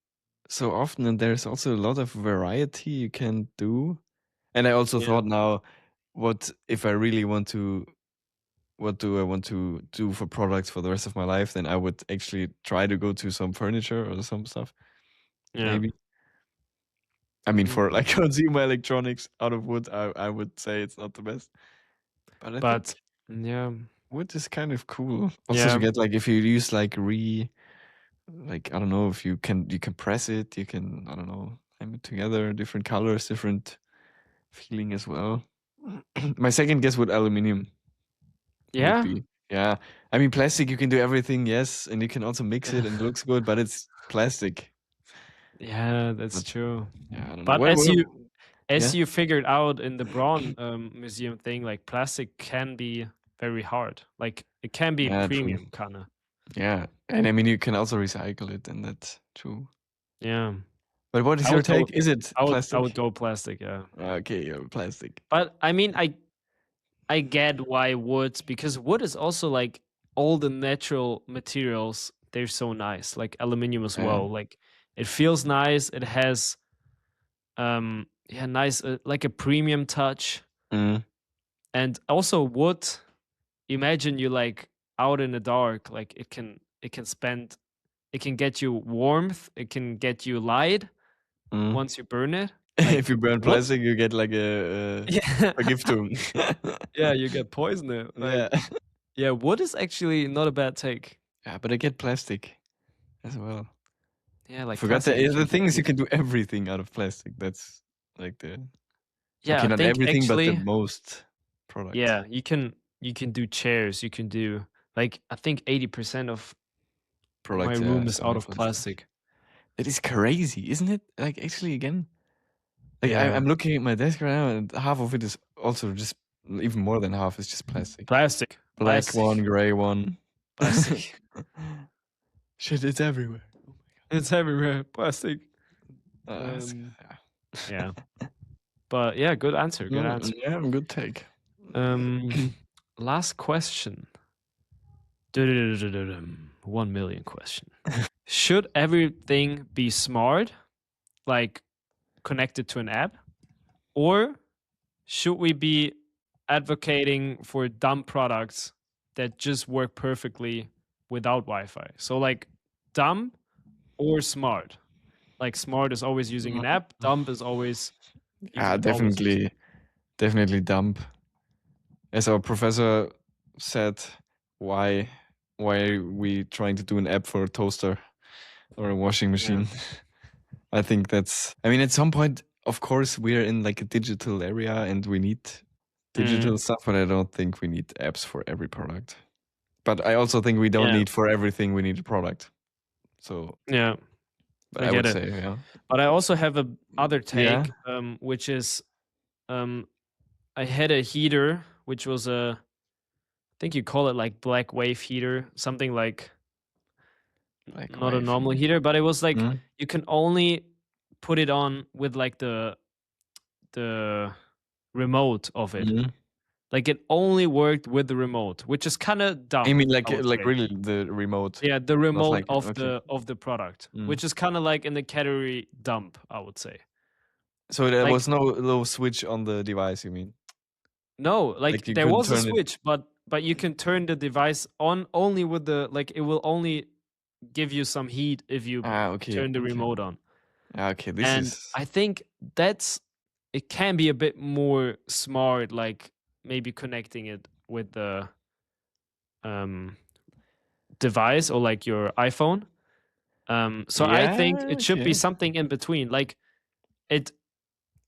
so often and there's also a lot of variety you can do. And I also Yeah. thought now, what if I really want to what do I want to do for products for the rest of my life? Then I would actually try to go to some furniture or some stuff. Yeah. Maybe. I mean, Mm. for like consumer electronics out of wood, I would say it's not the best. But I But think yeah. wood is kind of cool. Also to Yeah. get like if you use like I don't know if you can press it, you can I don't know climb it together, different colors, different feeling as well. My second guess would aluminium would Yeah. be. Yeah. I mean plastic you can do everything, yes, and you can also mix it and it looks good, but it's plastic. Yeah, that's But true. yeah, I don't know. But Yeah. as you figured out in the Braun museum thing, like plastic can be very hard. Like it can be Yeah, true. premium kind of. Yeah. And I mean you can also recycle it and that's true. Yeah. But what is I your would go take? Is it I plastic? would go plastic, yeah. Okay, plastic. But I mean I get why wood, because wood is also like all the natural materials, they're so nice. Like aluminum as Yeah. well. Like it feels nice. It has yeah, nice like a premium touch. Mm. And also wood, imagine you like out in the dark, like it can get you warmth, it can get you light Mm. once you burn it. Like If you burn wood, plastic, you get like a yeah. Vergiftung. Yeah, you get poisoned. Yeah. Like yeah, wood is actually not a bad take. Yeah, but I get plastic as well. Yeah, I like forgot that plastic the actually thing can is you be. can do everything out of plastic. That's like the Yeah, okay, I not think everything, but the actually, most products. yeah, you can do chairs, you can do like I think 80% of my Products, yeah, room is is out out of of plastic. plastic. That is crazy, isn't it? Like actually again. Like Yeah. I'm looking at my desk right now and half of it is also just even more than half is just plastic. Plastic. Black one, Plastic. gray one. Plastic. Shit, it's everywhere. Oh my It's everywhere. Plastic. god. Yeah. Yeah. But yeah, good answer. Good No, answer. yeah, good take. Um last question. 1 million question. Should everything be smart, like connected to an app? Or should we be advocating for dumb products that just work perfectly without Wi-Fi? So like dumb or smart. Like smart is always using an app, dumb is always Yeah, always using. definitely dump. As our professor said, why are we trying to do an app for a toaster or a washing Yeah. machine? I think that's I mean at some point of course we are in like a digital area and we need digital stuff, but I don't think we need apps for every product. But I also think we don't Yeah. need for everything we need a product. So Yeah. but I I get would it. say, yeah. But I also have a other Yeah. take, which is I had a heater, which was I think you call it like black wave heater, something like Like, not a why normal heater, but it was like Mm? you can only put it on with like the remote of it. Mhm. Like it only worked with the remote, which is kind of I dumb, mean, I would say. really the remote, Yeah, the not remote like of okay. the product, Mm. which is kind of like in the category dump, I would say. So there Like was no switch on the device, you mean? no, like Like you there couldn't was a turn it. switch, but you can turn the device on only with the like it will only give you some heat if you Okay, turn the okay. remote on. Okay, this And is I think that's it can be a bit more smart, like maybe connecting it with the um device or like your iPhone. So I think yeah, it should be okay. something in between. Like it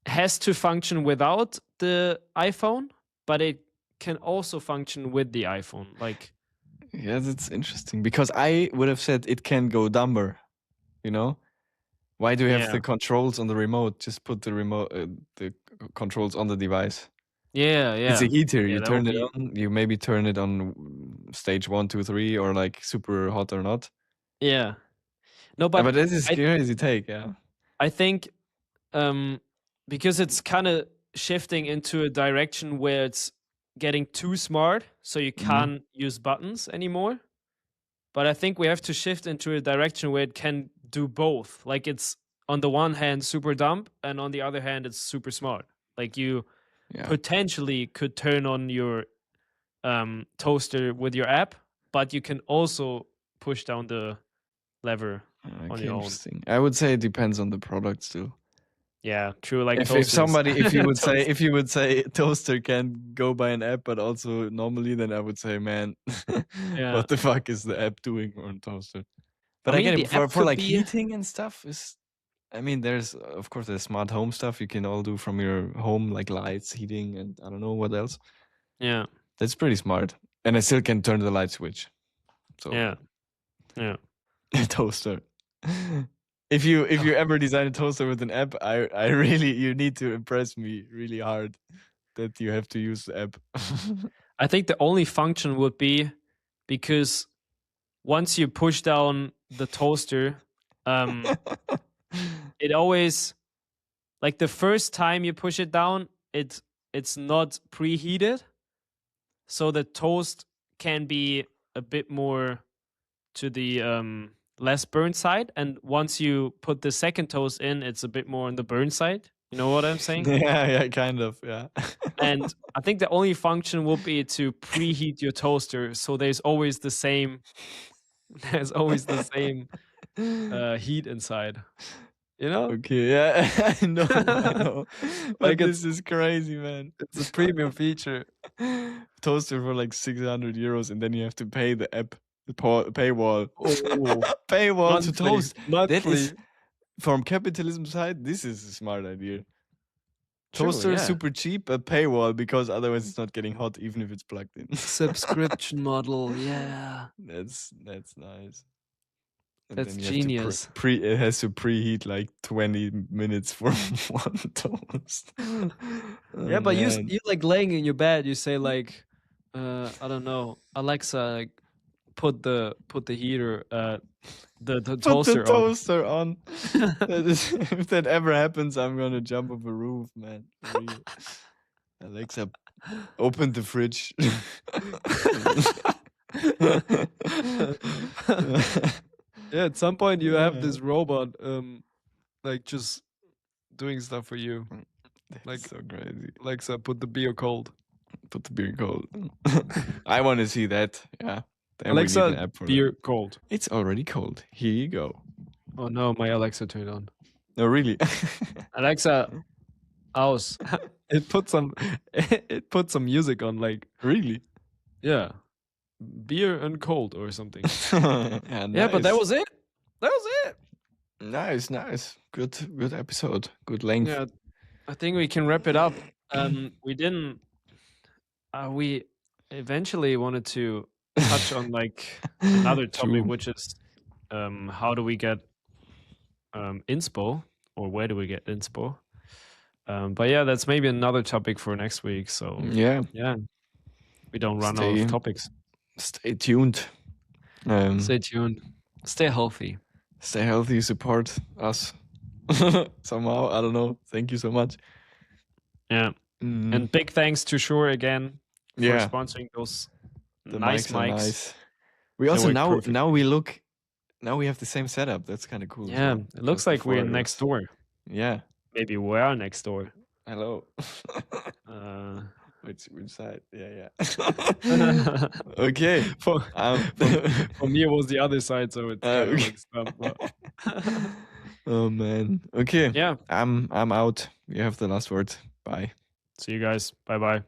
has to function without the iPhone, but it can also function with the iPhone. Like Yeah, that's interesting because I would have said it can go dumber, you know? Why do you have yeah, the controls on the remote? Just put the remote the controls on the device. yeah, It's a yeah, heater. yeah. You That would turn it be on. You maybe turn it on stage 1, 2, 3, or like super hot or not. yeah. No, Yeah, but but this is I crazy take. Yeah. I think um because it's kind of shifting into a direction where it's getting too smart, so you Mhm. can't use buttons anymore. But I think we have to shift into a direction where it can do both. Like it's on the one hand super dumb, and on the other hand it's super smart. Like you Yeah. potentially could turn on your toaster with your app, but you can also push down the lever on Okay, your own. interesting. I would say it depends on the product still. Yeah, true. Like If toasters. somebody if you would say Toast. toaster can go by an app but also normally, then I would say, man, Yeah. what the fuck is the app doing on toaster? I But I mean, get the it app for could like be. heating and stuff is I mean there's of course there's smart home stuff you can all do from your home, like lights, heating, and I don't know what else. Yeah. That's pretty smart. And I still can turn the light switch. So Yeah. Yeah. toaster. If you ever design a toaster with an app, I really you need to impress me really hard that you have to use the app. I think the only function would be because once you push down the toaster, it always like the first time you push it down, it's not preheated, so the toast can be a bit more to the less burn side, and once you put the second toast in, it's a bit more on the burn side. You know what I'm saying? Yeah, kind of, yeah. And I think the only function will be to preheat your toaster, so there's always the same there's always the same heat inside. You know? Okay, yeah, I know, Like but this is crazy, man. it's a premium feature. Toaster for like 600 euros, and then you have to pay the app, the paywall. Oh, Paywall to monthly, toast. That is, monthly. from capitalism side, this is a smart idea. True, Toaster yeah. super cheap, a paywall because otherwise it's not getting hot even if it's plugged in. Subscription model, yeah. That's nice. And That's then you have to genius. it has to preheat like 20 minutes for one toast. Yeah, Oh but man. you like laying in your bed, you say like, I don't know, Alexa, like, put the heater, the Put the toaster on. toaster on. If that ever happens, I'm gonna jump off a roof, man. For real. Alexa, open the fridge. Yeah, at some point you have this robot, like just doing stuff for you. That's Like so crazy. Alexa, put the beer cold. Put the beer cold. I want to see that. Yeah. Then we need an Alexa, app for that. beer cold. It's already cold. Here you go. Oh no, my Alexa turned on. No, really. Alexa, aus. It put some music on, like Really? yeah, beer and cold or something. Yeah, Yeah, but that nice. was it. That was it. Nice. Good episode. Good length. Yeah, I think we can wrap it up. We didn't. We eventually wanted to touch on like another topic, True. which is how do we get inspo, or where do we get inspo? But yeah, that's maybe another topic for next week. So Yeah. we don't run out of topics. Stay tuned. Stay tuned. Stay healthy. Stay healthy. Support us somehow. I don't know. Thank you so much. Yeah. And big thanks to Shure again for sponsoring those the nice mics. Are mics. nice. We also now we have the same setup. That's kind of cool. Yeah, well, it looks like we're next door. Yeah. Maybe we are next door. Hello. Which side? Yeah. Okay. For me, it was the other side, so it's kind of mixed up. But oh man. Okay. Yeah. I'm out. You have the last word. Bye. See you guys. Bye bye.